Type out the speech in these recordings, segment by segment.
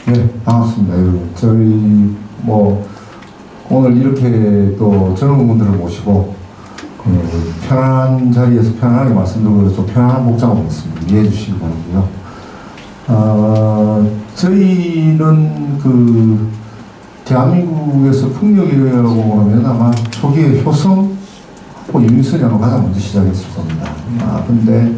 네, 반갑습니다. 저희 오늘 이렇게 또 젊은 분들을 모시고 편안한 자리에서 편안하게 말씀드리고 좀 편안한 목장을 했습니다. 이해해 주시기 바라고요. 저희는 대한민국에서 풍력이라고 하면 아마 초기에 효성하고 유인선이하고 가장 먼저 시작했을 겁니다. 근데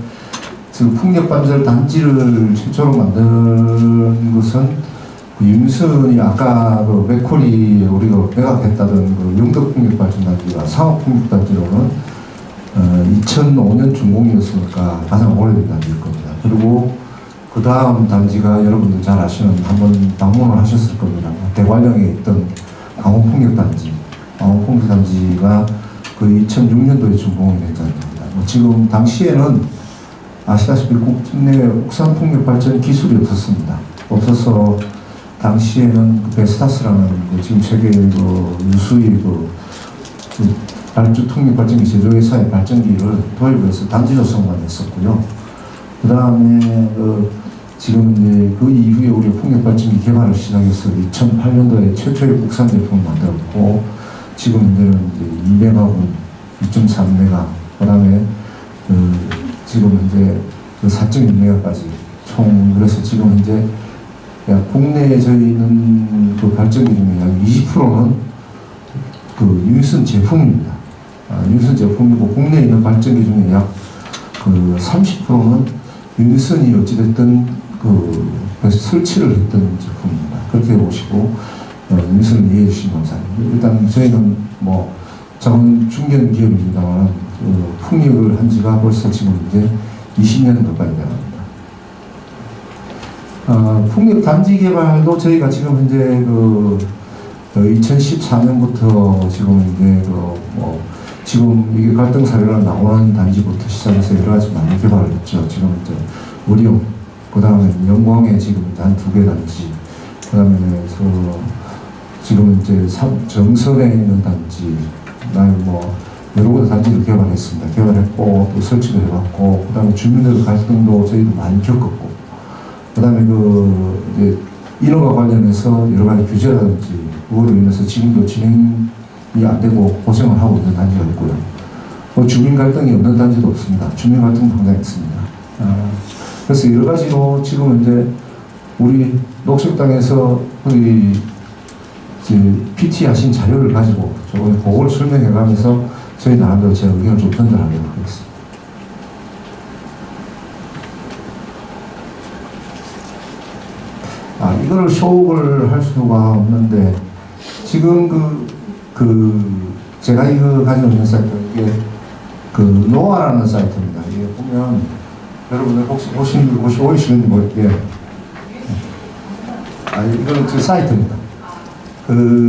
풍력 관절 단지를 최초로 만든 것은 유인선이 아까 맥콜이 우리가 매각했다던 영덕 풍력 발전 단지가 상업 풍력 단지로는 2005년 준공이었으니까 가장 오래된 단지일 겁니다. 그리고 그 다음 단지가 여러분들 잘 아시는 한번 방문을 하셨을 겁니다. 대관령에 있던 강원풍력단지, 강원풍력단지가 2006년도에 준공이 된 단지입니다. 지금 당시에는 아시다시피 국내 옥상풍력 발전 기술이 없어서 당시에는 베스타스라는 지금 세계 유수의 풍력 발전기 제조회사의 발전기를 도입해서 단지 조성만 했었고요. 그 다음에 지금 이제 그 이후에 우리 풍력 발전기 개발을 시작해서 2008년도에 최초의 국산 제품을 만들었고 지금 현재는 이제 200하고 2.3메가 그 다음에 지금 현재 4.1메가까지 총 그래서 지금 현재 국내에 저희는 발전기 중에 약 20%는 유인선 제품입니다. 유인선 제품이고 국내에 있는 발전기 중에 약 30%는 유인선이 어찌됐든 설치를 했던 제품입니다. 그렇게 보시고 유인선을 이해해 주시면 감사합니다. 일단 저희는 작은 중견 기업입니다만 풍력을 한 지가 벌써 지금 이제 20년 가까이 돼갑니다. 풍력 단지 개발도 저희가 지금 현재 2014년부터 지금 이제 지금 이게 갈등 사례가 나오는 단지부터 시작해서 여러 가지 많이 개발을 했죠. 지금 이제 우리용, 그 다음에 영광에 지금 한 2개 단지, 그 다음에 지금 이제 정선에 있는 단지, 여러 군데 단지를 개발했습니다. 개발했고 또 설치도 해봤고, 그 다음에 주민들 갈등도 저희도 많이 겪었고, 그 다음에 이제 인허가 관련해서 여러 가지 규제라든지 그거로 인해서 지금도 진행이 안 되고 고생을 하고 있는 단지가 있고요. 주민 갈등이 없는 단지도 없습니다. 주민 갈등도 항상 있습니다. 그래서 여러 가지로 지금 이제 우리 녹색당에서 PT 하신 자료를 가지고 조금 그걸 설명해 가면서 저희 나름대로 제 의견을 좀 전달하도록 하겠습니다. 이거를 쇼업을 할 수가 없는데 지금 제가 이거 가지고 있는 사이트 이게 노아라는 사이트입니다. 이게 보면 여러분들 혹시 보이시는지 모르겠게 이거는 제 사이트입니다.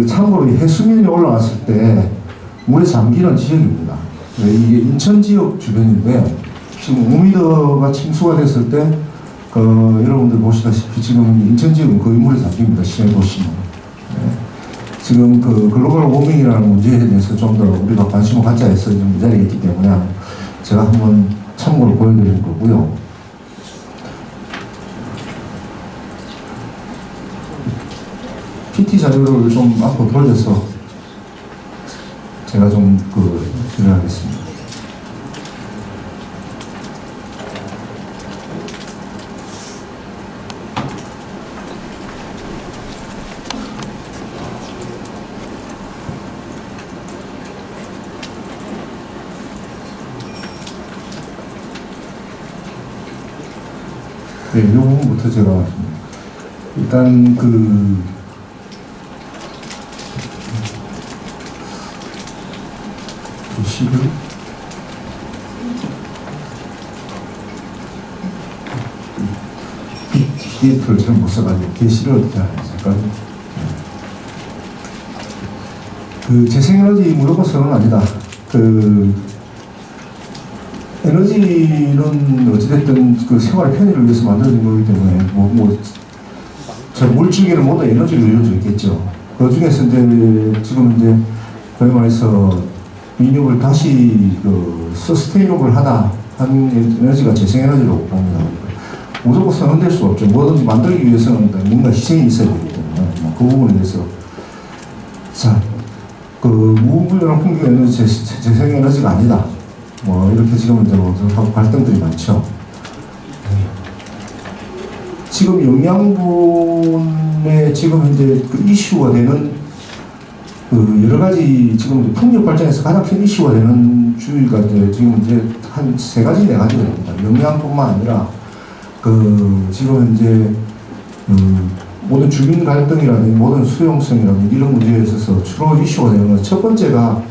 참고로 해수면이 올라왔을 때 물에 잠기는 지역입니다. 이게 인천 지역 주변인데 지금 우미더가 침수가 됐을 때 여러분들 보시다시피 지금 인천 지역은 거의 물에 잠깁니다. 시내 보시면. 지금 글로벌 워밍이라는 문제에 대해서 좀 더 우리가 관심을 갖자 해서 좀 이 자리에 있기 때문에 제가 한번 참고를 보여드리는 거고요. PT 자료를 좀 앞으로 돌려서 제가 좀 진행하겠습니다. 네, 이 부분부터 제가 일단 시를 PDF를 잘 못 써가지고 게시를 어떻게 하는지 재생에너지 물어봐서는 아니다. 에너지는 어찌됐든 생활 편의를 위해서 만들어진 거기 때문에 물질계는 모두 에너지로 이루어져 있겠죠. 그 중에서 지금 거의 말해서 민영을 다시 서스테이너블 하다 한 에너지가 재생에너지라고 봅니다. 무조건 선언될 수 없죠. 뭐든지 만들기 위해서는 뭔가 희생이 있어야 되기 때문에 그 부분에 대해서 자, 그 무분별한 풍력 에너지 재생 에너지가 아니다. 뭐 이렇게 지금 이제 하고 갈등들이 많죠. 지금 영양분에 지금 이제 그 이슈가 되는 그 여러 가지 지금 풍력 발전에서 가장 큰 이슈가 되는 주의가 이제 지금 이제 한 세 가지 네 가지가 됩니다. 영양뿐만 아니라 그 지금 이제 모든 주민 갈등이라든지 모든 수용성이라든지 이런 문제에 있어서 주로 이슈가 되는 건 첫 번째가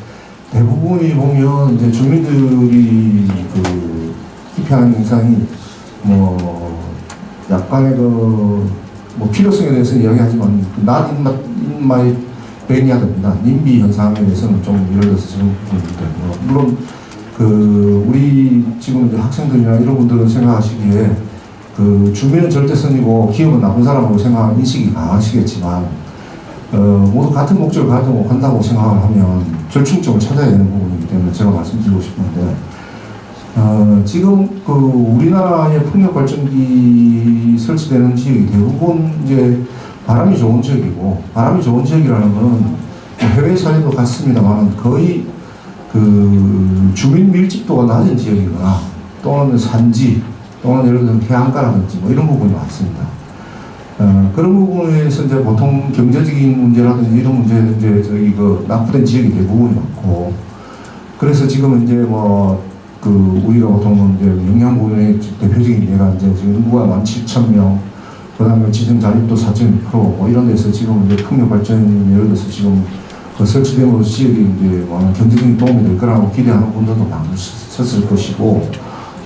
대부분이 보면 이제 주민들이 그 기피하는 현상이 뭐 약간의 뭐 필요성에 대해서 이야기하지만 낮 인마의 뱅이하답니다. 님비 현상에 대해서는 좀 예를 들어서 지금 물론 그 우리 지금 이제 학생들이나 이런 분들은 생각하시기에 그 주민은 절대 선이고 기업은 나쁜 사람으로 생각하는 인식이 강하시겠지만 모두 같은 목적을 가지고 한다고 생각을 하면 절충점을 찾아야 되는 부분이기 때문에 제가 말씀드리고 싶은데 지금 그 우리나라의 풍력 발전기 설치되는 지역이 대부분 이제 바람이 좋은 지역이고 바람이 좋은 지역이라는 것은 해외 사례도 같습니다만 거의 그 주민 밀집도가 낮은 지역이거나 또는 산지 또는 예를 들면 해안가라든지 뭐 이런 부분이 많습니다. 그런 부분에서 이제 보통 경제적인 문제라든지 이런 문제 이제 저기 그 낙후된 지역이 대부분이 많고 그래서 지금 이제 뭐 그 우리가 보통 이제 영양분의 대표적인 예가 이제 지금 인구가 17,000명 그다음에 지정 자립도 4.2%뭐 이런 데서 지금 이제 풍력 발전 예를 들어서 지금 그 설치됨으로 지역이 이제 뭐 경제적인 도움이 될 거라고 기대하는 분들도 많으셨을 것이고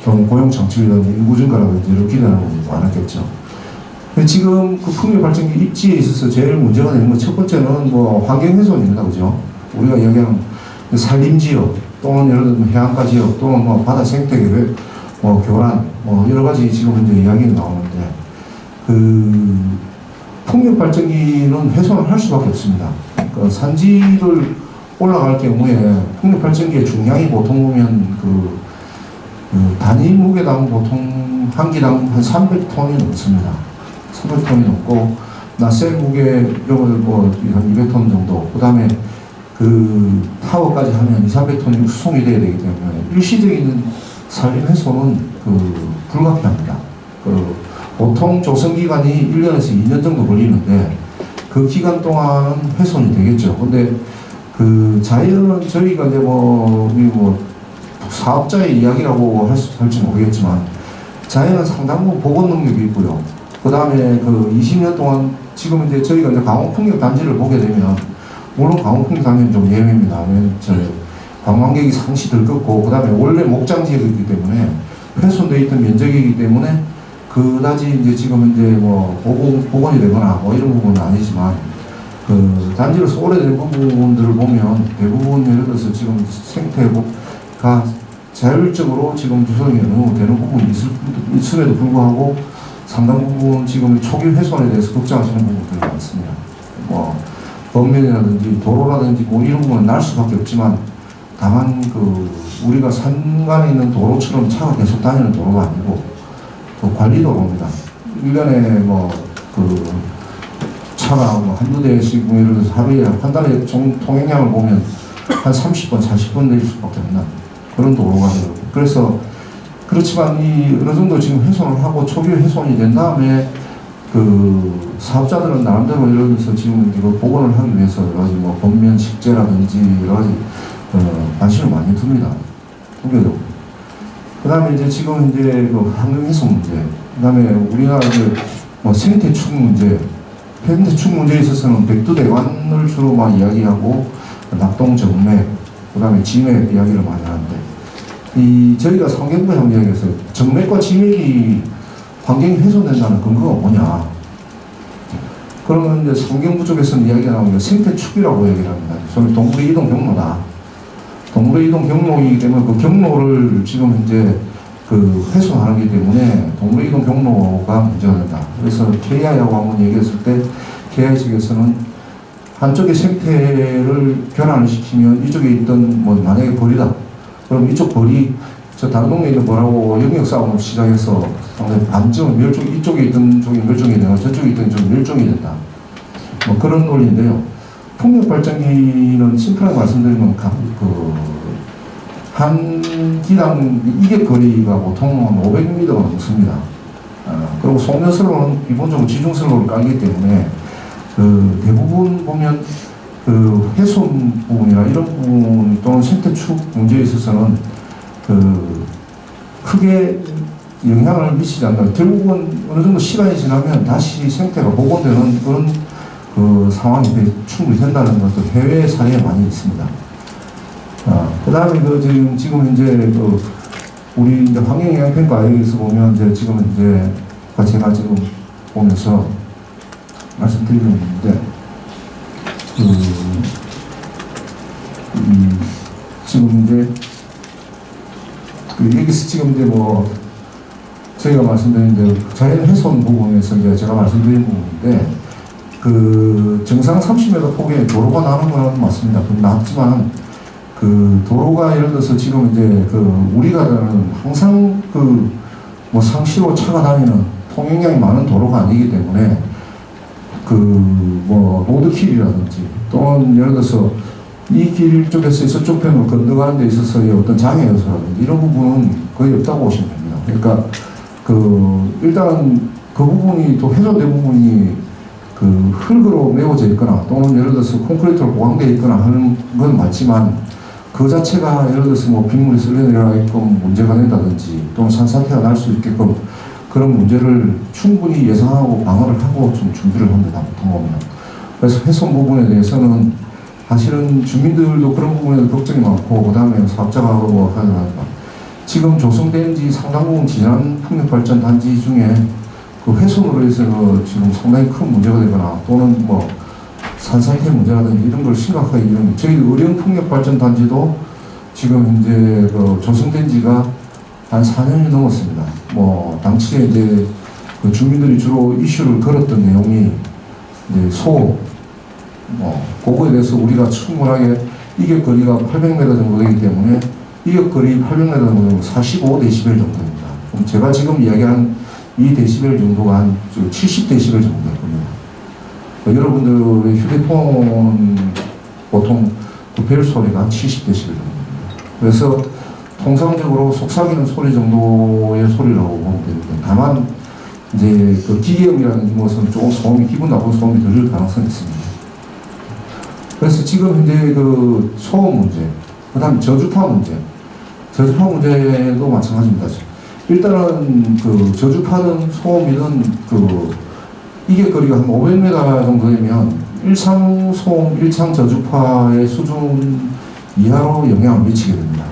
또 고용 창출이라든지 인구 증가라든지 이런 기대하는 분들도 많았겠죠. 지금 그 풍력 발전기 입지에 있어서 제일 문제가 되는 건 첫 번째는 뭐 환경 훼손입니다, 그죠? 우리가 이야기하는 산림 지역 또는 예를 들면 해안가 지역 또는 뭐 바다 생태계 뭐 교란 뭐 여러 가지 지금 이제 이야기가 나오는데 그 풍력 발전기는 훼손을 할 수밖에 없습니다. 그 산지를 올라갈 경우에 풍력 발전기의 중량이 보통 보면 그 단위 무게당 보통 한 기당 한 300톤이 넘습니다. 300톤이 넘고 낫셀 무게 이런 거한 200톤 정도. 그 다음에 그 타워까지 하면 200~300톤이 수송이 돼야 되기 때문에 일시적인 산림 훼손은 그 불가피합니다. 그 보통 조성 기간이 1년에서 2년 정도 걸리는데 그 기간 동안은 훼손이 되겠죠. 근데 그 자연은 저희가 이제 뭐 사업자의 이야기라고 할지 모르겠지만 자연은 상당 부분 복원 능력이 있고요. 그 다음에 그 20년 동안 지금 이제 저희가 이제 강원풍력 단지를 보게 되면 물론 강원풍력 단지는 좀 예외입니다. 관광객이 상시 들끓고 그 다음에 원래 목장 지역이기 때문에 훼손되어 있던 면적이기 때문에 그다지 이제 지금 이제 뭐 복원이 되거나 뭐 이런 부분은 아니지만 그 단지로서 오래된 부분들을 보면 대부분 예를 들어서 지금 생태가 자율적으로 지금 조성이 되는 부분이 있음에도 불구하고 상당 부분 지금 초기 훼손에 대해서 걱정하시는 부분들이 많습니다. 뭐 벽면이라든지 도로라든지 뭐 이런 부분은 날 수밖에 없지만 다만 그 우리가 산간에 있는 도로처럼 차가 계속 다니는 도로가 아니고 또 관리도로입니다. 1년에 뭐 그 차가 뭐 한두 대씩 뭐 예를 들어서 하루에 한 달에 통행량을 보면 한 30번, 40번 내릴 수밖에 없는 그런 도로가 되고 그래서 그렇지만 이 어느 정도 지금 훼손을 하고 초기 훼손이 된 다음에 그 사업자들은 나름대로 예를 들어서 지금 이거 복원을 하기 위해서 여러 가지 뭐 겉면 식재라든지 여러 가지 관심을 많이 둡니다. 두개도. 그 다음에 이제 지금 이제 그 환경 훼손 문제, 그 다음에 우리나라 뭐 생태축 문제, 생태축 문제에 있어서는 백두대간을 주로 많이 이야기하고 낙동정맥, 그 다음에 지맥 이야기를 많이 하는데 저희가 상경부에 한번 이야기했어요. 정맥과 지맥이 환경이 훼손된다는 근거가 뭐냐? 그러면 이제 상경부 쪽에서는 이야기가 나오는 게 생태축이라고 얘기를 합니다. 소위 동물의 이동 경로다. 동물의 이동 경로이기 때문에 그 경로를 지금 이제 그 훼손하기 때문에 동물의 이동 경로가 문제가 된다. 그래서 KI하고 한번 얘기했을 때 KI 측에서는 한쪽의 생태를 변환을 시키면 이쪽에 있던 뭐 만약에 벌이다. 그럼 이쪽 벌이 저 다른 동네에는 뭐라고 영역 싸움을 시작해서 상당히 반증 멸종, 이쪽에 있던 쪽이 멸종이 되고 저쪽에 있던 쪽이 멸종이 된다. 뭐 그런 논리인데요. 풍력 발전기는 심플하게 말씀드리면 한 기당 이격 거리가 보통 한 500m가 넘습니다. 그리고 속면선로는 기본적으로 지중선로를 깔기 때문에 대부분 보면 훼손 부분이나 이런 부분 또는 생태축 문제에 있어서는 크게 영향을 미치지 않는, 결국은 어느 정도 시간이 지나면 다시 생태가 복원되는 그런 상황이 충분히 된다는 것도 해외 사례에 많이 있습니다. 그 다음에 지금 현재 우리 이제 환경영향평가에서 보면 지금 제가 지금 보면서 말씀드리는 건데, 지금 여기서 지금 뭐 저희가 말씀드린 자연 훼손 부분에서 제가 말씀드린 부분인데, 정상 30m 폭의 도로가 나는 건 맞습니다. 낮지만 도로가 예를 들어서 지금 우리가 항상 뭐 상시로 차가 다니는 통행량이 많은 도로가 아니기 때문에 뭐 로드킬이라든지 또는 예를 들어서 이 길 쪽에서 저쪽 편으로 건너가는 데 있어서의 어떤 장애 요소라든지 이런 부분은 거의 없다고 보시면 됩니다. 그러니까 일단 그 부분이 또 해소된 부분이 흙으로 메워져 있거나 또는 예를 들어서 콘크리트로 보강되어 있거나 하는 건 맞지만, 그 자체가 예를 들어서 뭐 빗물이 쓸려내려가게끔 문제가 된다든지 또는 산사태가 날 수 있게끔 그런 문제를 충분히 예상하고 방어를 하고 좀 준비를 합니다, 보통 보면. 그래서 훼손 부분에 대해서는 사실은 주민들도 그런 부분에 걱정이 많고, 그 다음에 사업자가 뭐 하더라도 지금 조성된 지 상당 부분 지난 풍력발전 단지 중에 훼손으로 해서 지금 상당히 큰 문제가 되거나 또는 뭐 산사태 문제라든지 이런 걸 심각하게 저희 의령 풍력발전 단지도 지금 현재 조성된 지가 한 4년이 넘었습니다. 뭐 당시에 주민들이 주로 이슈를 걸었던 내용이 소음, 그거에 대해서 우리가 충분하게 이격거리가 800m 정도 되기 때문에 이격거리 800m 정도 45dB 정도입니다. 그럼 제가 지금 이야기한 이 데시벨 정도가 한 70dB 정도 될 겁니다. 여러분들의 휴대폰 보통 벨 소리가 한 70dB 정도입니다. 그래서 통상적으로 속삭이는 소리 정도의 소리라고 보면 됩니다. 다만 기계음이라는 것은 조금 소음이, 기분 나쁜 소음이 들릴 가능성이 있습니다. 그래서 지금 현재 소음 문제, 그 다음 저주파 문제도 마찬가지입니다. 일단은 저주파든 소음이든 이격거리가 한 500m 정도 되면 일상 소음, 일상 저주파의 수준 이하로 영향을 미치게 됩니다.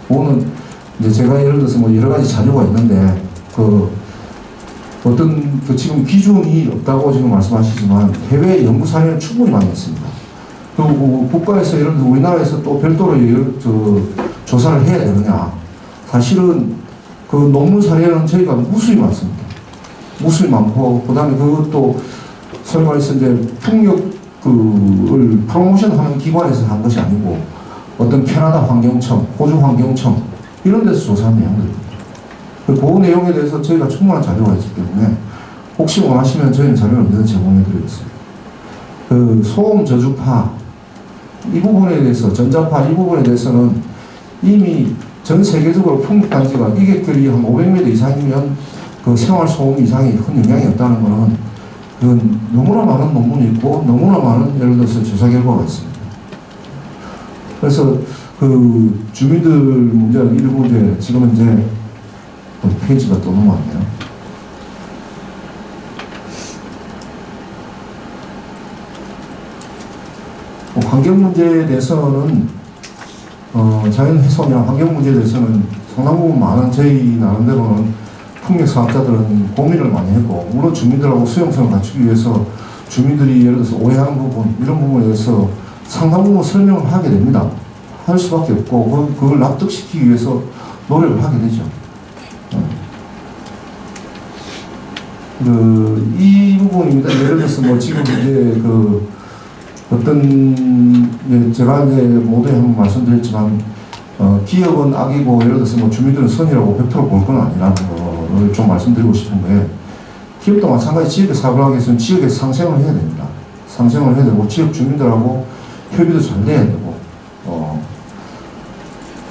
그거는 제가 예를 들어서 뭐 여러 가지 자료가 있는데 어떤 지금 기준이 없다고 지금 말씀하시지만 해외 연구 사례는 충분히 많이 있습니다. 그리고 국가에서 예를 들어 우리나라에서 또 별도로 조사를 해야 되느냐? 사실은 논문 사례는 저희가 무수히 많습니다. 무수히 많고, 그 다음에 그것도 소위 말해서 풍력을 프로모션하는 기관에서 한 것이 아니고 어떤 캐나다 환경청, 호주 환경청 이런 데서 조사한 내용들입니다. 그 내용에 대해서 저희가 충분한 자료가 있기 때문에 혹시 원하시면 저희는 자료를 언제든지 제공해 드리겠습니다. 소음 저주파 이 부분에 대해서, 전자파 이 부분에 대해서는 이미 전 세계적으로 풍력단지가 이격거리 한 500m 이상이면 생활 소음 이상이 큰 영향이 없다는 것은 너무나 많은 논문이 있고 너무나 많은 예를 들어서 조사 결과가 있습니다. 그래서 주민들 문제는 일부 지금 페이지가 또 넘어왔네요. 환경 문제에 대해서는 자연 훼손이나 환경 문제에 대해서는 상당 부분 많은 저희 나름대로는 풍력 사업자들은 고민을 많이 했고, 물론 주민들하고 수용성을 갖추기 위해서 주민들이 예를 들어서 오해하는 부분 이런 부분에 대해서 상당 부분 설명을 하게 됩니다. 할 수밖에 없고 그걸 납득시키기 위해서 노력을 하게 되죠. 이 부분입니다. 예를 들어서 뭐 지금 어떤 제가 모두에 한번 말씀드렸지만 기업은 악이고 예를 들어서 뭐 주민들은 선이라고 100% 볼 건 아니라는 거를 좀 말씀드리고 싶은데, 기업도 마찬가지 지역에 사업을 하기 위해서는 지역에서 상생을 해야 됩니다. 상생을 해야 되고 지역 주민들하고 협의도 잘 돼야 되고,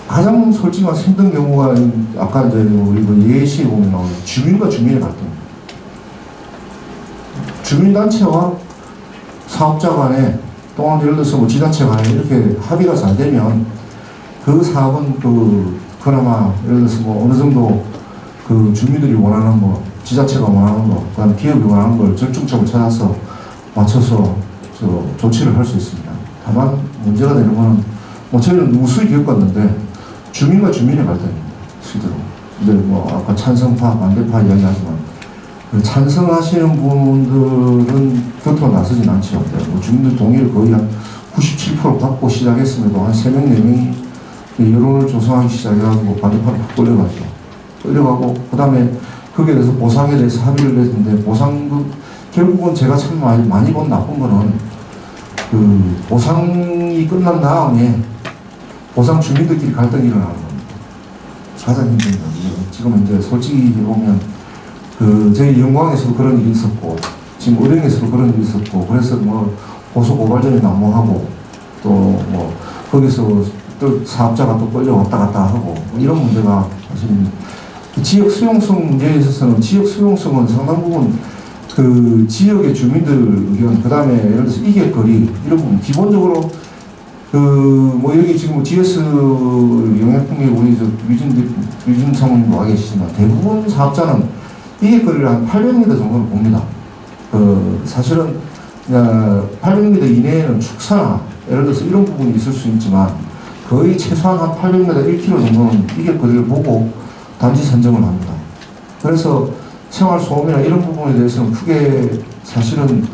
가장 솔직히 말해서 힘든 경우가 아까 이제 우리 그 예시에 보면 나오는 주민과 주민의 갈등. 주민단체와 사업자 간에 또는 예를 들어서 뭐 지자체 간에 이렇게 합의가 잘 되면 그 사업은 그나마 예를 들어서 뭐 어느 정도 그 주민들이 원하는 거, 지자체가 원하는 거, 그다음 기업이 원하는 걸 절충점을 찾아서 맞춰서 조치를 할 수 있습니다. 다만 문제가 되는 거는 뭐 저희는 우수히 겪었는데 주민과 주민의 갈등입니다. 실제로. 근데 뭐 아까 찬성파, 반대파 이야기하지만 그 찬성하시는 분들은 곁으로 나서진 않죠. 뭐 주민들 동의를 거의 한 97% 받고 시작했음에도 한 3명, 4명이 여론을 조성하기 시작해가지고 반대파로 확 끌려가죠. 끌려가고 그 다음에 거기에 대해서 보상에 대해서 합의를 했는데 결국은 제가 참 많이 본 나쁜 거는 그 보상이 끝난 다음에 보상 주민들끼리 갈등이 일어나는 겁니다. 가장 힘든 건 지금 이제 솔직히 보면 저희 영광에서도 그런 일이 있었고 지금 의령에서도 그런 일이 있었고 그래서 뭐 고소 고발전이 난무하고 또 뭐 거기서 또 사업자가 또 끌려왔다 갔다 하고 이런 문제가 사실은 지역 수용성 문제에 있어서는 지역 수용성은 상당 부분 그 지역의 주민들 의견, 그 다음에 예를 들어서 이객거리 이런 부분 기본적으로 뭐 여기 지금 GS 영향풍에 우리 유진 사모님도 와 계시지만 대부분 사업자는 이객거리를 한 800m 정도는 봅니다. 사실은 800m 이내에는 축사나 예를 들어서 이런 부분이 있을 수 있지만 거의 최소한 한 800m, 1km 정도는 이객거리를 보고 단지 선정을 합니다. 그래서 생활소음이나 이런 부분에 대해서는 크게 사실은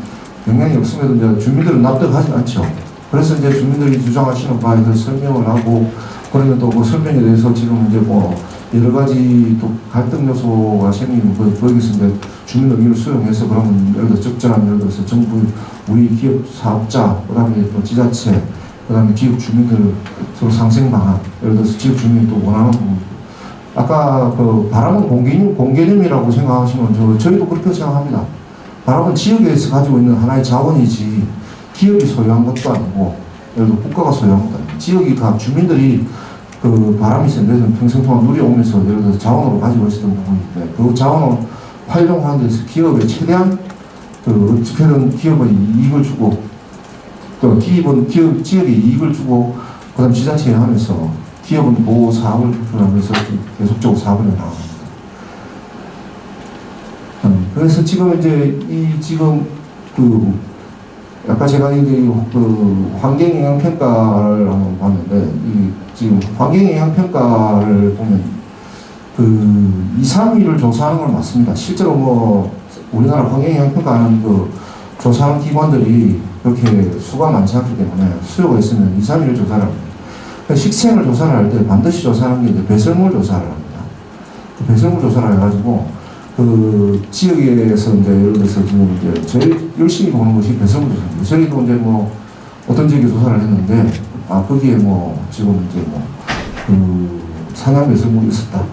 영향이 없음에도 이제 주민들은 납득하지 않죠. 그래서 이제 주민들이 주장하시는 바에 대해서 설명을 하고 그러면 또 그 설명에 대해서 지금 이제 뭐 여러 가지 또 갈등 요소가 생기면 거기서 이제 주민 의견을 수용해서 그러면 예를 들어 적절한 예를 들어서 정부, 우리 기업 사업자, 그 다음에 또 지자체, 그 다음에 지역 주민들 서로 상생 방안, 예를 들어서 지역 주민이 또 원하는 부분. 아까 바람은 공개념이라고 생각하시면 저희도 그렇게 생각합니다. 바람은 지역에서 가지고 있는 하나의 자원이지 기업이 소유한 것도 아니고 예를 들어 국가가 소유한 것도 아니고 지역이 다 주민들이 바람이 센 평생 동안 누려오면서 예를 들어서 자원으로 가지고 있었던 부분인데 그 자원을 활용하는 데서 기업에 최대한 어떻게든 기업의 이익을 주고 또 지역에 이익을 주고 그 다음 지자체에 하면서 기업은 보호 사업을 하면서 계속적으로 사업을 해나갑니다. 그래서 지금 이제 아까 제가 환경영향평가를 한번 봤는데 지금 환경영향평가를 보면 2, 3위를 조사하는 건 맞습니다. 실제로 뭐 우리나라 환경영향평가하는 조사하는 기관들이 그렇게 수가 많지 않기 때문에 수요가 있으면 2, 3위를 조사를 합니다. 식생을 조사를 할 때 반드시 조사하는 게 이제 배설물 조사를 합니다. 배설물 조사를 해가지고 지역에서 이제 예를 들어서 지금 이제 제일 열심히 보는 것이 배설물 조사입니다. 저희도 이제 뭐 어떤 지역에 조사를 했는데 거기에 뭐 지금 이제 산양 배설물이 있었다.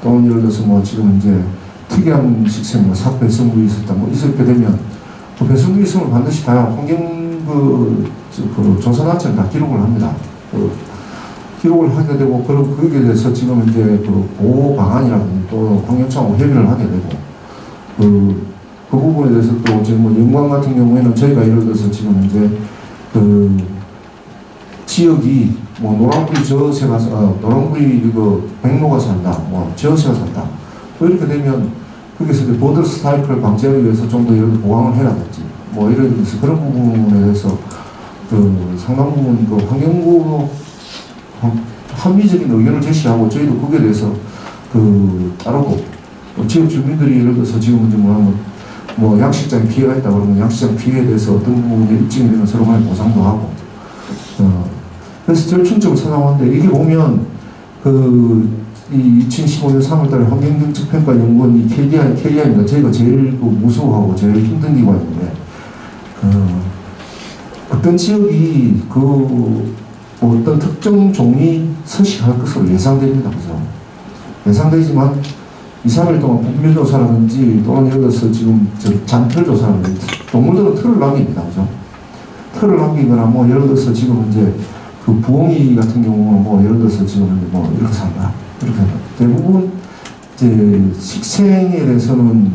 또는 예를 들어서 뭐 지금 이제 특이한 식생, 삭 배설물이 있었다. 뭐 있었게 되면 그 배설물이 있으면 반드시 다 환경 조사단체는 다 기록을 합니다. 기록을 하게 되고, 거기에 대해서 지금 이제 보호 방안이라든지 또 환경청하고 협의를 하게 되고, 그 부분에 대해서 또 지금 뭐 영광 같은 경우에는 저희가 예를 들어서 지금 이제 지역이 뭐 노란불이 저새가, 노란불이 백로가 산다, 뭐 저새가 산다. 뭐 이렇게 되면 거기서 이제 보더 스트라이크를 방지하기 위해서 좀 더 예를 들어 보강을 해라든지, 뭐 이런 그런 부분에 대해서 상당 부분 환경부 합리적인 의견을 제시하고 저희도 거기에 대해서 따르고 또 지역 주민들이 예를 들어서 지금 이제 뭐 양식장에 피해가 있다 그러면 양식장 피해에 대해서 어떤 부분이 입증이 되면 서로 간에 보상도 하고 그래서 절충점을 찾아오는데 이게 보면 이 2015년 3월달에 환경정책평가연구원 KDI입니다. 저희가 제일 무서워하고 제일 힘든 기관인데 어떤 지역이 뭐 어떤 특정 종이 서식할 것으로 예상됩니다. 그죠? 예상되지만 2, 3일 동안 분밀조사라든지 또는 예를 들어서 지금 잔털 조사라든지 동물들은 털을 남깁니다. 그죠? 털을 남기거나 뭐 예를 들어서 지금 이제 그 부엉이 같은 경우는 뭐 예를 들어서 지금 이제 뭐 이렇게 산다. 이렇게 산다. 대부분 이제 식생에 대해서는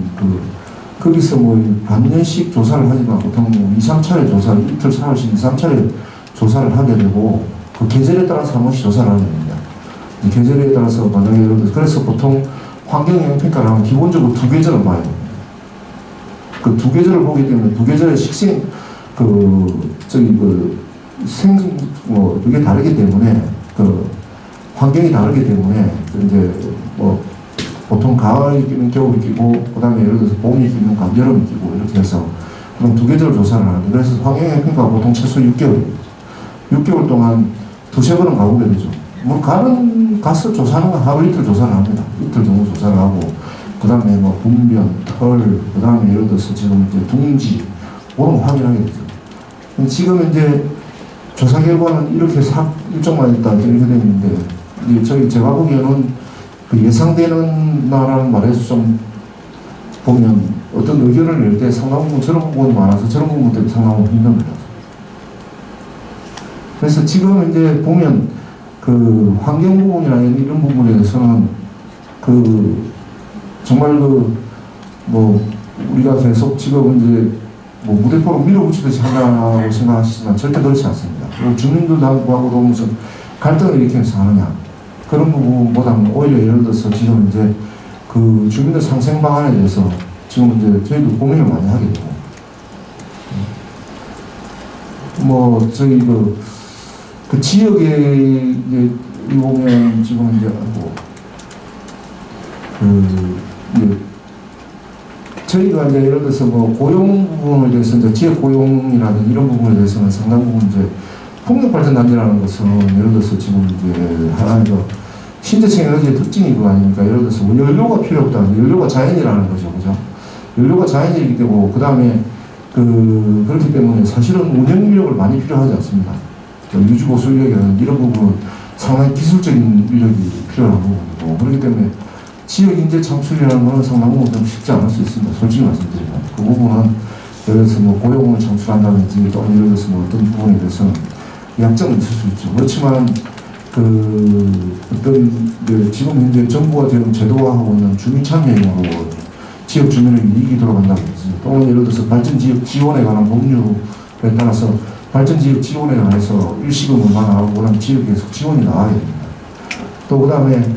거기서 뭐 반년씩 조사를 하지만 보통 2, 3차례 조사를 이틀, 사흘씩 2, 3차례 조사를 하게 되고 그 계절에 따라서 한 번씩 조사를 하게 됩니다. 계절에 따라서 만약에 예를 들어서 그래서 보통 환경영향평가를 하면 기본적으로 2계절을 봐야 됩니다. 그 2계절을 보기 때문에 2계절의 식생 그게 다르기 때문에 환경이 다르기 때문에 이제 뭐 보통 가을이 끼면 겨울이 끼고 그 다음에 예를 들어서 봄이 끼면 여름이 끼고 이렇게 해서 그럼 2계절 조사를 하는데 그래서 환경영향평가가 보통 최소 6개월입니다. 6개월 동안 2~3번은 가보게 되죠. 뭐 가서 조사하는 건 하루 이틀 조사를 합니다. 이틀 정도 조사를 하고 그 다음에 뭐 분변, 털, 그 다음에 예를 들어서 지금 이제 둥지 그런 거 확인하게 되죠. 지금 이제 조사 결과는 이렇게 일정만 있다 이렇게 되어 있는데 이제 제가 보기에는 그 예상되는 나라는 말에서 좀 보면 어떤 의견을 낼 때 상당 부분 저런 부분이 많아서 저런 부분 때문에 상당 부분 힘듭니다. 그래서 지금 이제 보면 그 환경 부분이나 이런 부분에 대해서는 정말 뭐 우리가 계속 지금 이제 뭐 무대포로 밀어붙이듯이 한다고 생각하시지만 절대 그렇지 않습니다. 그리고 주민들하고도 무슨 갈등을 일으키면서 하느냐 그런 부분보다는 오히려 예를 들어서 지금 이제 그 주민들 상생 방안에 대해서 지금 이제 저희도 고민을 많이 하게 되고 뭐 저희 그 지역에 이제 보면 지금 이제 저희가 이제 예를 들어서 뭐 고용 부분에 대해서 이제 지역 고용이라든지 이런 부분에 대해서는 상당 부분 이제 풍력발전단지라는 것은 예를 들어서 지금 이제 하나의 신재생 에너지의 특징이 그거 아닙니까? 예를 들어서 뭐 연료가 필요 없다. 연료가 자연이라는 거죠. 그죠? 연료가 자연이기 때문에 그 다음에 그렇기 때문에 사실은 운영 인력을 많이 필요하지 않습니다. 유지보수 인력이라든지 이런 부분은 상당히 기술적인 인력이 필요한 부분이고 그렇기 때문에 지역 인재 창출이라는 것은 상당 부분 좀 쉽지 않을 수 있습니다. 솔직히 말씀드리면 그 부분은 예를 들어서 뭐 고용을 창출한다든지 또는 예를 들어서 뭐 어떤 부분에 대해서는 약점은 있을 수 있죠. 그렇지만 지금 현재 정부가 지금 제도화하고 있는 주민참여형으로 지역 주민에게 이익이 돌아간다든지 또는 예를 들어서 발전지역 지원에 관한 법률에 따라서 발전지역 지원에 관해서 일시금 얼마나 하고 그런 지역에서 지원이 나와야 됩니다. 또 그 다음에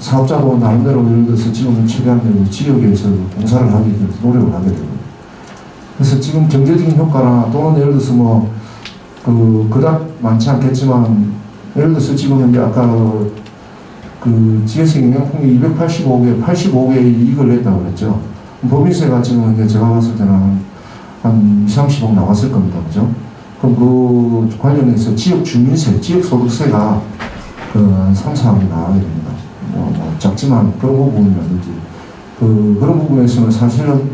사업자도 나름대로 예를 들어서 지금은 최대한 지역에서 공사를 하기 위해서 노력을 하게 되고 그래서 지금 경제적인 효과나 또는 예를 들어서 뭐 그닥 많지 않겠지만 예를 들어서 지금 현재 아까 지혜성 영향풍이 285개, 85개의 이익을 냈다고 그랬죠. 법인세가 지금 이제 제가 봤을 때는 한 2, 30억 나왔을 겁니다. 그죠? 그럼 관련해서 지역 주민세, 지역 소득세가 한 3, 4억이 나와야 됩니다. 뭐 작지만 그런 부분이라든지 그런 부분에서는 사실은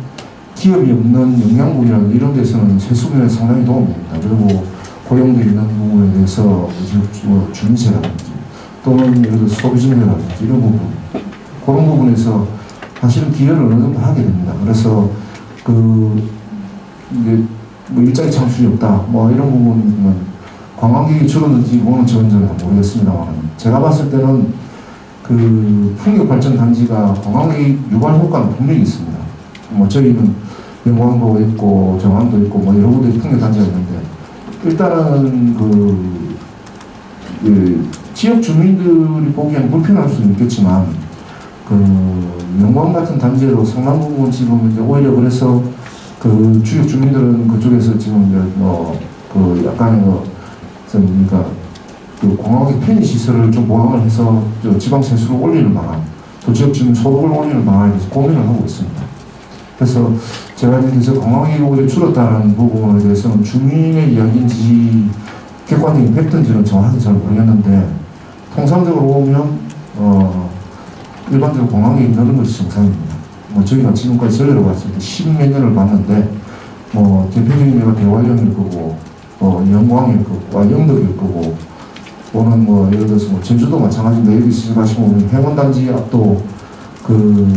기업이 없는 영양분이라든지 이런 데서는 세수분에 상당히 도움이 됩니다. 그리고 고용되어 있는 부분에 대해서 주민세라든지 또는 예를 들어 소비증세라든지 이런 부분 그런 부분에서 사실은 기여를 어느 정도 하게 됩니다. 그래서 이제 뭐 일자리 창출이 없다 뭐 이런 부분은 관광객이 줄었는지 뭐는 저는 잘 모르겠습니다만 제가 봤을 때는 풍력발전단지가 관광객 유발 효과는 분명히 있습니다. 뭐 저희는 영광도 있고 정안도 있고 뭐 여러 군데 풍력단지가 있는데 일단은 지역 주민들이 보기에는 불편할 수는 있겠지만 영광 같은 단지로 상당 부분 지금 이제 오히려 그래서 지역 주민들은 그쪽에서 지금 이제 약간의 그러니까 관광객 편의 시설을 좀 보강을 해서 지방 세수를 올리는 방안, 또 지역 주민 소득을 올리는 방안에 대해서 고민을 하고 있습니다. 그래서 제가 이제 관광객이 오히려 줄었다는 부분에 대해서는 주민의 이야기인지 객관적인 팩트인지는 정확히 잘 모르겠는데 통상적으로 보면 일반적으로 관광객이 느는 것이 정상입니다. 뭐 저희가 지금까지 전례로 봤을 때 10몇 년을 봤는데 뭐 대표적인 예가 대관령일 거고 영광일 거고, 영덕일 거고, 또는 예를 들어서 제주도 마찬가지인데, 여기 지금 해운단지 앞도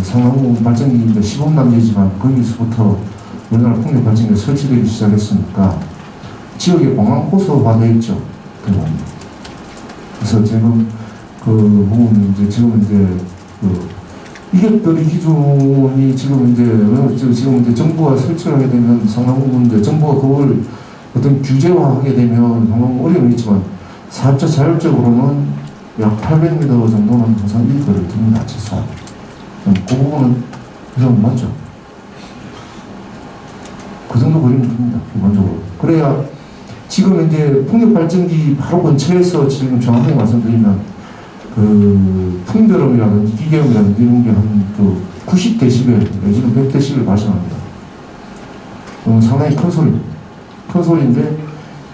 상남구 발전기 이제 시범단지지만 거기서부터 우리나라 풍력 발전기가 설치되기 시작했으니까 지역이 공항고소화되어 있죠. 그래서 지금 부분 이것들의 기준이 지금 이제 정부가 설치를 하게 되면 상당부분인데 정부가 그걸 어떤 규제화하게 되면 상당히 어려움이 있지만 사업자 자율적으로는 약 800m 정도는 항상 일거를 듭니다. 최소한. 그 부분은 우선 맞죠. 그 정도 거리면 됩니다. 기본적으로. 그래야 지금 이제 풍력발전기 바로 근처에서 지금 정확하게 말씀드리면 풍드럼이라든지 기계음이라든지 이런 게 한 90dB 내지는 100dB 발생합니다. 상당히 큰 소리입니다. 큰 소리인데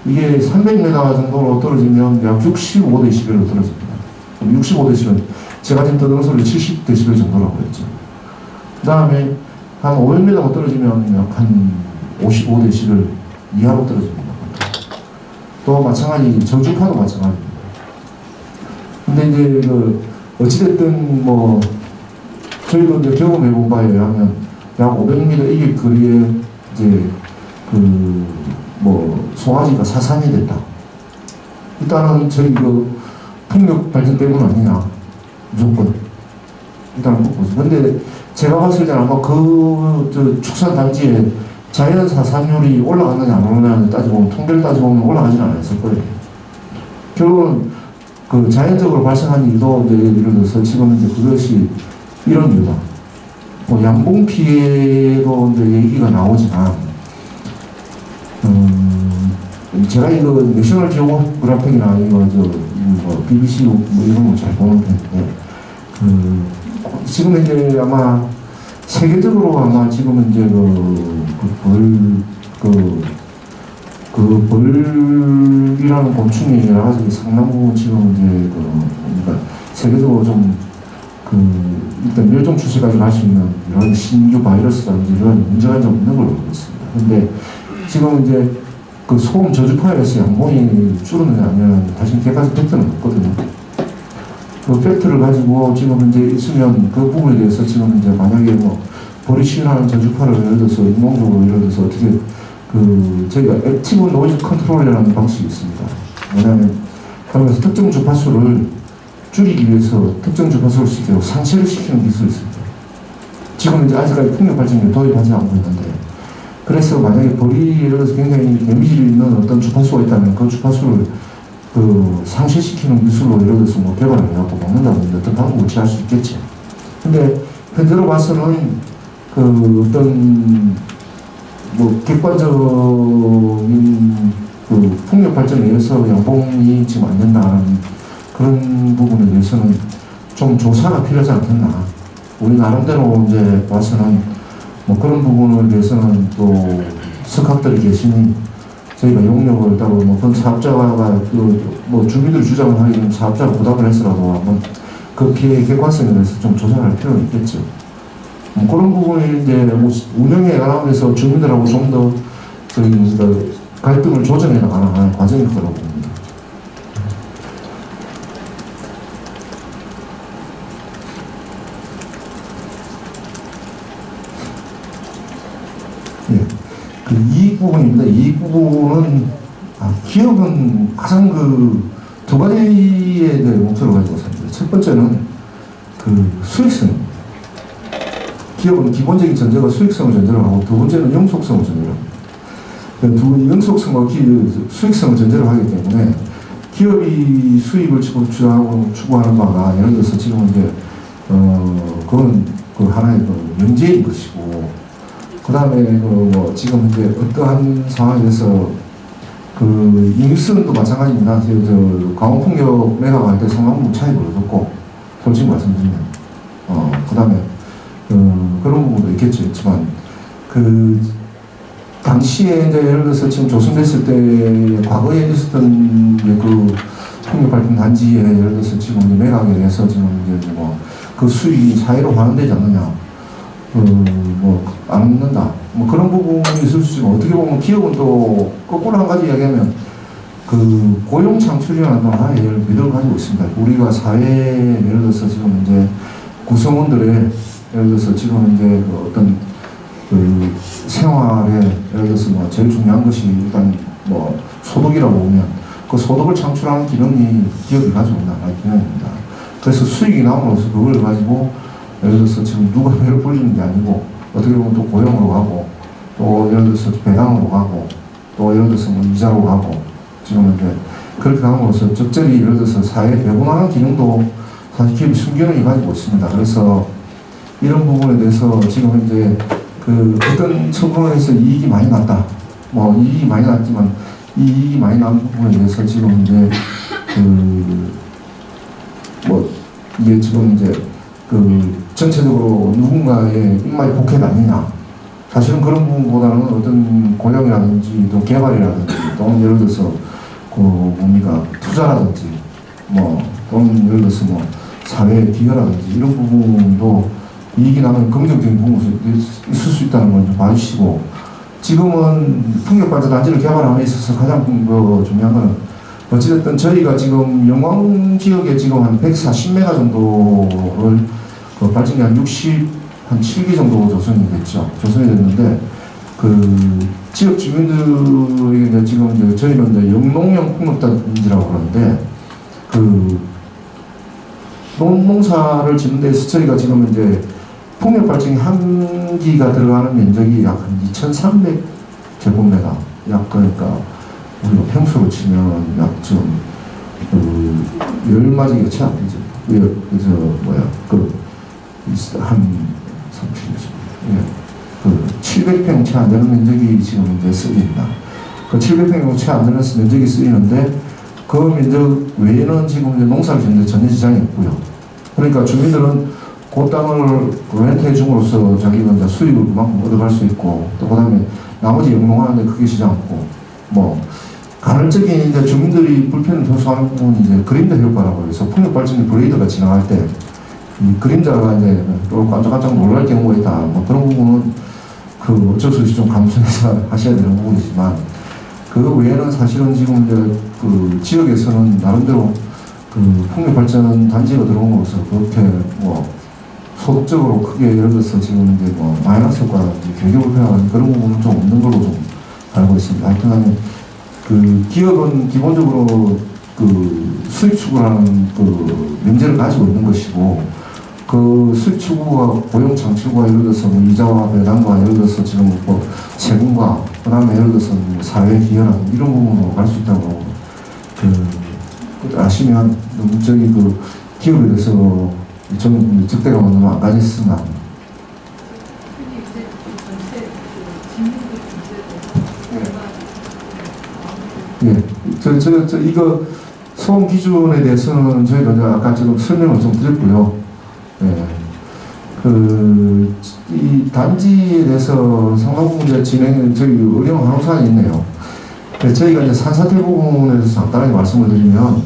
이게 300m 정도로 떨어지면 약 65dB로 떨어집니다. 65dB 제가 지금 듣는 소리 70dB 정도라고 했죠. 그 다음에 한 500m 떨어지면 약 한 55dB 이하로 떨어집니다. 또 마찬가지 저주파도 마찬가지입니다. 근데 이제 어찌됐든 저희도 이제 경험해본 바에 의하면 약 500m 이길 거리에 이제 송아지가 사상이 됐다. 일단은 저희 풍력 발전 때문 아니냐. 무조건. 일단은 보죠. 근데 제가 봤을 때는 아마 축산 단지에 자연 사상률이 올라갔느냐 안 올라가느냐 따지보면, 통계를 따지보면 올라가진 않았을 거예요. 결국은 자연적으로 발생한 일도 이제 예를 들어서 지금 이제 그것이 이런 이유다. 양봉 피해로 이제 얘기가 나오지만, 제가 이거 내셔널 지오그래픽이나 BBC 이런 거 잘 보는 편인데, 지금 이제 아마 세계적으로 아마 지금 이제 벌이라는 곤충이 여러 가지 상당부 지금 이제 그러니까 세계적으로 좀 일단 멸종 추세까지 갈 수 있는 여러 가지 신규 바이러스라든지 이런 문제가 좀 있는 걸로 알고 있습니다. 근데 지금 이제 소음 저주파에서 양봉이 줄어드냐 아니면 다시 개까지 팩트는 없거든요. 그 팩트를 가지고 지금 이제 있으면 그 부분에 대해서 지금 이제 만약에 벌이 시연하는 저주파를 예를 들어서 인공적으로 예를 들어서 어떻게 저희가 액티브 노이즈 컨트롤이라는 방식이 있습니다. 뭐냐면 하면서 특정 주파수를 줄이기 위해서 특정 주파수를 시키고 상쇄를 시키는 기술이 있습니다. 지금 이제 아직까지 풍력 발전기에 도입하지 않고 있는데, 그래서 만약에 벌이 예를 들어서 굉장히 데미지를 있는 어떤 주파수가 있다면 그 주파수를 상쇄시키는 기술로 예를 들어서 개발을 해갖고 먹는다든지 어떤 방법을 취할 수 있겠죠. 근데 현재로 봐서는 어떤 객관적인 풍력 발전에 의해서 양봉이 지금 안 된다는 그런 부분에 대해서는 좀 조사가 필요하지 않겠나. 우리 나름대로 이제 봐서는 그런 부분에 대해서는 또 석학들이 계시니 저희가 용역을 따로 그런 사업자가 주민들 주장을 하기는 사업자가 부담을 해서라도 한번 그 피해 객관성에 대해서 좀 조사할 필요는 있겠죠. 그런 부분을 이제 운영에 관해서 주민들하고 좀 더 갈등을 조정해 나가는 과정일 거라고 봅니다. 예, 이익 부분입니다. 이익 부분은 기업은 가장 두 가지의 목표를 가지고 삽니다. 첫 번째는 수익성입니다. 기업은 기본적인 전제가 수익성을 전제로 하고, 두 번째는 영속성을 전제로 합니다. 영속성과 수익성을 전제로 하기 때문에 기업이 수익을 추구하는 바가 예를 들어서 지금 이제 그건 하나의 명제인 것이고, 그 다음에 지금 이제 어떠한 상황에서 인익성도 마찬가지입니다. 강원풍력 매각을 할 때 상당히 차익을 얻었고, 솔직히 말씀드리면 그 다음에 그런 부분도 있겠지만, 당시에 이제 예를 들어서 지금 조성됐을 때 과거에 있었던 풍력 발전 단지에 예를 들어서 지금 이제 매각에 대해서 지금 이제 수익이 사회로 환원되지 않느냐, 안 얻는다, 뭐 그런 부분이 있을 수 있고, 어떻게 보면 기업은 또 거꾸로 한 가지 이야기하면 그 고용 창출이라는 또 하나의 미덕을 가지고 있습니다. 우리가 사회에 예를 들어서 지금 이제 구성원들의 예를 들어서 지금 이제 그 어떤 그 생활에 예를 들어서 뭐 제일 중요한 것이 일단 뭐 소득이라고 보면 그 소득을 창출하는 기능이 기업이 가지고 있는 하나의 기능입니다. 그래서 수익이 남으로써 그걸 가지고 예를 들어서 지금 누가 배를 불리는 게 아니고 어떻게 보면 또 고용으로 가고 또 예를 들어서 배당으로 가고 또 예를 들어서 뭐 이자로 가고 지금 이제 그렇게 함으로써 적절히 예를 들어서 사회에 배분하는 기능도 사실 기업이 순기능이 가지고 있습니다. 그래서 이런 부분에 대해서 지금 이제 그 어떤 처분에서 이익이 많이 났다. 뭐 이익이 많이 났지만 이 이익이 많이 난 부분에 대해서 지금 이제 그 뭐 이게 지금 이제 그 전체적으로 누군가의 입맛이 복해가 아니냐. 사실은 그런 부분보다는 어떤 고용이라든지 또 개발이라든지 또는 예를 들어서 그 뭡니까 투자라든지 뭐 또는 예를 들어서 뭐 사회의 기여라든지 이런 부분도 이익이 나는 긍정적인 부분이 있을 수 있다는 걸 좀 봐주시고, 지금은 풍력발전단지를 개발함에 있어서 가장 중요한 거는 어찌됐든 저희가 지금 영광 지역에 지금 한 140메가 정도를 그 발전기 한 7기 정도 조성이 됐죠. 조성이 됐는데 그 지역 주민들에게 이제 지금 이제 저희는 이제 영농형 풍력단지라고 그러는데 그 농사를 짓는 데서 저희가 지금 이제 풍력 발전기 한 기가 들어가는 면적이 약 한 2,300제곱미터, 약 그러니까 우리가 평수로 치면 약 지금 그 10마지가 채 안 되죠. 그래서 뭐야 한 30, 예. 그 700평 채 안 되는 면적이 지금 이제 쓰입니다. 그 700평 채 안 되는 면적이 쓰이는데 그 면적 외에는 지금 이제 농사를 짓는데 전혀 지장이 없고요. 그러니까 주민들은 그 땅을 렌트해 줌으로써 자기가 이제 수익을 그만큼 얻어갈 수 있고, 또 그 다음에 나머지 영농하는데 크게 지장 없고, 뭐 간헐적인 이제 주민들이 불편을 호소하는 부분이 이제 그림자 효과라고 해서 풍력 발전기 브레이드가 지나갈 때 이 그림자가 이제 또 깜짝깜짝 놀랄 경우가 있다. 뭐 그런 부분은 그 어쩔 수 없이 좀 감수해서 하셔야 되는 부분이지만, 그 외에는 사실은 지금 이제 그 지역에서는 나름대로 그 풍력 발전 단지가 들어옴으로써 그렇게 뭐 소득적으로 크게 예를 들어서 지금 이제 뭐 마이너스 효과라든지 경기 불편한 그런 부분은 좀 없는 걸로 좀 알고 있습니다. 하여튼 그 기업은 기본적으로 그 수익 추구라는 그 명제를 가지고 있는 것이고, 그 수익 추구와 고용 창출과 예를 들어서 뭐 이자와 배당과 예를 들어서 지금 뭐 세금과 그 다음에 예를 들어서 뭐 사회 기여나 이런 부분으로 갈 수 있다고 그 아시면 너무 저기 그 기업에 대해서 저는 적대가 너무 안 가졌으나. 예, 저 이거 소음 기준에 대해서는 저희가 아까 지금 설명을 좀 드렸고요. 예, 이 단지에 대해서 상당 부분 이제 저희 의령 항로사안이 있네요. 저희가 이제 산사태 부분에 대해서 간단하게 말씀을 드리면,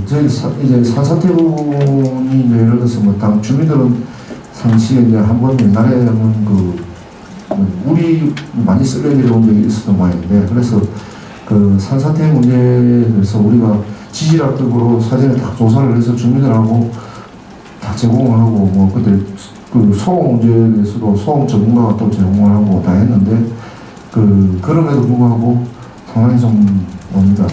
저희 이제 산사태 부분이 이제 예를 들어서 뭐 당 주민들은 상시에 이제 한번 옛날에는 물이 많이 쓸려 내려온 적이 있었던 모양인데, 그래서 그 산사태 문제에 대해서 우리가 지질학적으로 사전에 다 조사를 해서 주민들하고 다 제공을 하고, 뭐 그때 그 소음 문제에 대해서도 소음 전문가가 또 제공을 하고 다 했는데, 그럼에도 불구하고 상당히 좀 뭡니까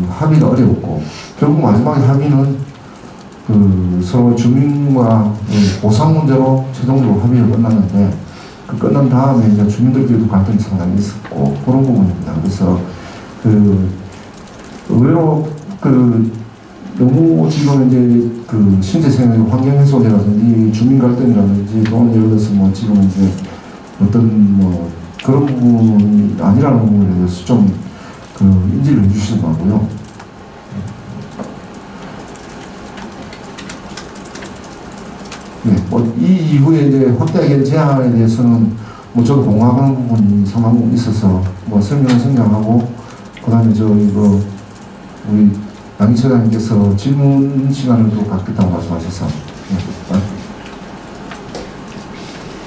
합의가 어려웠고, 결국 마지막에 합의는 서로 주민과 보상 문제로 최종적으로 합의가 끝났는데, 끝난 다음에 이제 주민들끼리도 갈등이 상당히 있었고 그런 부분입니다. 그래서 의외로 너무 지금 이제 신재생활 환경훼손이라든지 주민 갈등이라든지 또는 예를 들어서 뭐 지금 이제 어떤 뭐 그런 부분이 아니라는 부분에 대해서 좀 인지를 해주시는 거고요. 네, 이 이후에 이제 확대하게 제한에 대해서는 뭐 저도 공감하는 부분이 상당 부분 있어서 뭐 설명을 생략하고, 그 다음에 우리 양희 처장님께서 질문 시간을 또 갖겠다고 말씀하셔서. 네.